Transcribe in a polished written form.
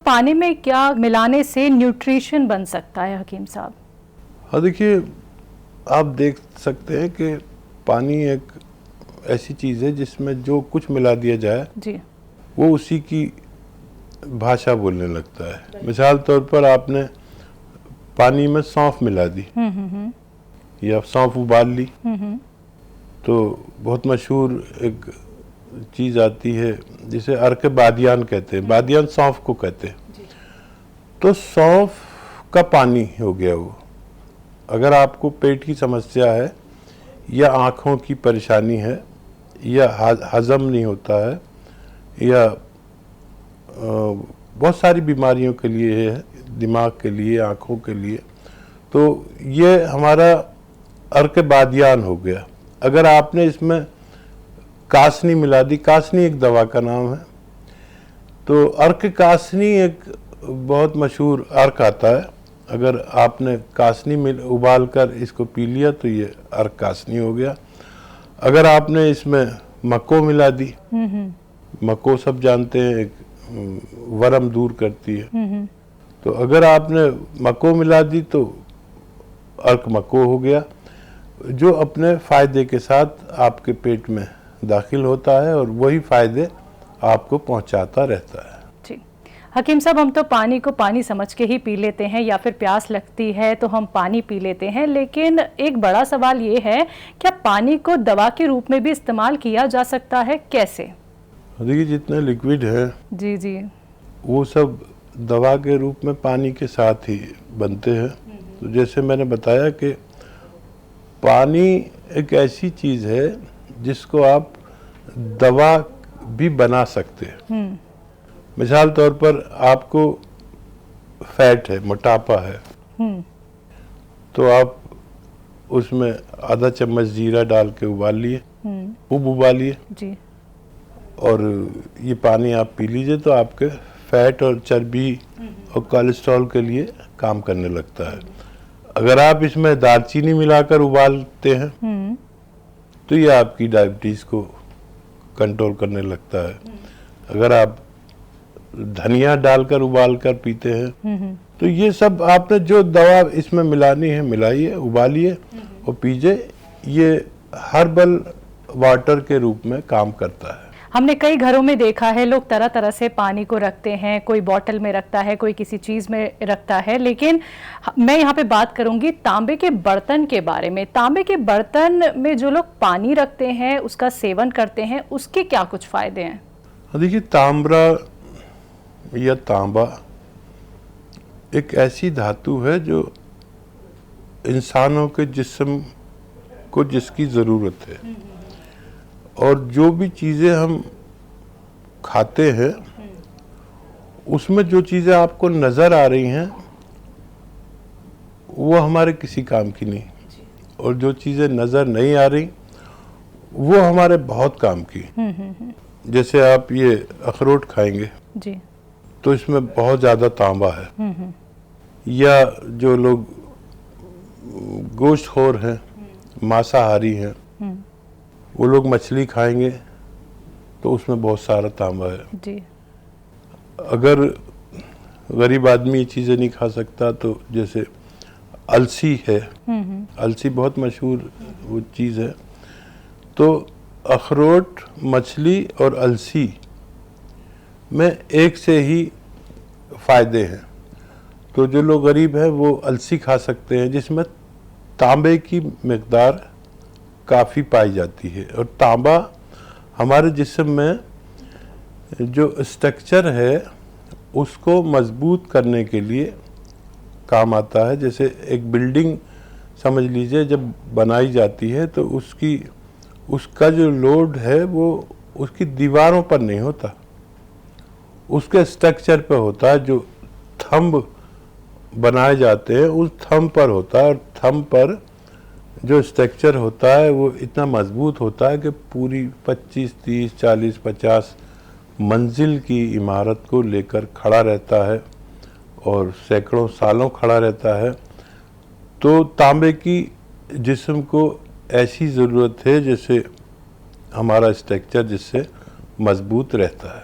पानी में क्या मिलाने से न्यूट्रिशन बन सकता है हकीम साहब? हाँ, देखिए, आप देख सकते हैं कि पानी एक ऐसी चीज़ है जिसमें जो कुछ मिला दिया जाए जी। वो उसी की भाषा बोलने लगता है। मिसाल तौर पर आपने पानी में सौंफ मिला दी या सौंफ उबाल ली, तो बहुत मशहूर एक चीज़ आती है जिसे अर्क बादियान कहते हैं। बादियान सौंफ को कहते हैं। तो सौंफ का पानी हो गया वो। अगर आपको पेट की समस्या है या आँखों की परेशानी है या हज़म नहीं होता है या बहुत सारी बीमारियों के लिए है, दिमाग के लिए, आँखों के लिए, तो ये हमारा अर्क बादियान हो गया। अगर आपने इसमें कासनी मिला दी, कासनी एक दवा का नाम है, तो अर्क कासनी एक बहुत मशहूर अर्क आता है। अगर आपने कासनी में उबाल कर इसको पी लिया तो ये अर्क कासनी हो गया। अगर आपने इसमें मक्को मिला दी, मक्को सब जानते हैं, एक वरम दूर करती है, तो अगर आपने मक्को मिला दी तो अर्क मक्को हो गया, जो अपने फ़ायदे के साथ आपके पेट में दाखिल होता है और वही फ़ायदे आपको पहुंचाता रहता है। जी हकीम साहब, हम तो पानी को पानी समझ के ही पी लेते हैं या फिर प्यास लगती है तो हम पानी पी लेते हैं, लेकिन एक बड़ा सवाल ये है, क्या पानी को दवा के रूप में भी इस्तेमाल किया जा सकता है? कैसे? देखिए, जितने लिक्विड है जी जी वो सब दवा के रूप में पानी के साथ ही बनते हैं। तो जैसे मैंने बताया कि पानी एक ऐसी चीज़ है जिसको आप दवा भी बना सकते हैं। मिसाल तौर पर आपको फैट है, मोटापा है, तो आप उसमें आधा चम्मच जीरा डाल के उबाल लिए, खूब उबालिए जी। और ये पानी आप पी लीजिए, तो आपके फैट और चर्बी और कोलेस्ट्रॉल के लिए काम करने लगता है। अगर आप इसमें दालचीनी मिलाकर उबालते हैं तो ये आपकी डायबिटीज़ को कंट्रोल करने लगता है। अगर आप धनिया डालकर उबाल कर पीते हैं तो ये सब आपने जो दवा इसमें मिलानी है मिलाइए, उबालिए और पीजिए। ये हर्बल वाटर के रूप में काम करता है। हमने कई घरों में देखा है, लोग तरह तरह से पानी को रखते हैं, कोई बॉटल में रखता है, कोई किसी चीज़ में रखता है, लेकिन मैं यहाँ पे बात करूँगी तांबे के बर्तन के बारे में। तांबे के बर्तन में जो लोग पानी रखते हैं, उसका सेवन करते हैं, उसके क्या कुछ फ़ायदे हैं? देखिए, तांबरा या तांबा एक ऐसी धातु है जो इंसानों के जिस्म को जिसकी ज़रूरत है, और जो भी चीज़ें हम खाते हैं उसमें जो चीज़ें आपको नज़र आ रही हैं वो हमारे किसी काम की नहीं, और जो चीज़ें नज़र नहीं आ रही वो हमारे बहुत काम की। जैसे आप ये अखरोट खाएंगे जी। तो इसमें बहुत ज़्यादा तांबा है। या जो लोग गोश्तखोर हैं, मांसाहारी हैं, वो लोग मछली खाएंगे तो उसमें बहुत सारा तांबा है। जी। अगर गरीब आदमी ये चीज़ें नहीं खा सकता तो जैसे अलसी है, अलसी बहुत मशहूर वो चीज़ है, तो अखरोट, मछली और अलसी में एक से ही फ़ायदे हैं। तो जो लोग गरीब हैं वो अलसी खा सकते हैं जिसमें तांबे की मिक़दार काफ़ी पाई जाती है। और तांबा हमारे जिस्म में जो स्ट्रक्चर है उसको मजबूत करने के लिए काम आता है। जैसे एक बिल्डिंग समझ लीजिए, जब बनाई जाती है तो उसका जो लोड है वो उसकी दीवारों पर नहीं होता, उसके स्ट्रक्चर पर होता है। जो थंब बनाए जाते हैं उस थंब पर होता है, और थंब पर जो स्ट्रक्चर होता है वो इतना मजबूत होता है कि पूरी 25, 30, 40, 50 मंजिल की इमारत को लेकर खड़ा रहता है और सैकड़ों सालों खड़ा रहता है। तो तांबे की जिस्म को ऐसी ज़रूरत है जैसे हमारा स्ट्रक्चर जिससे मजबूत रहता है।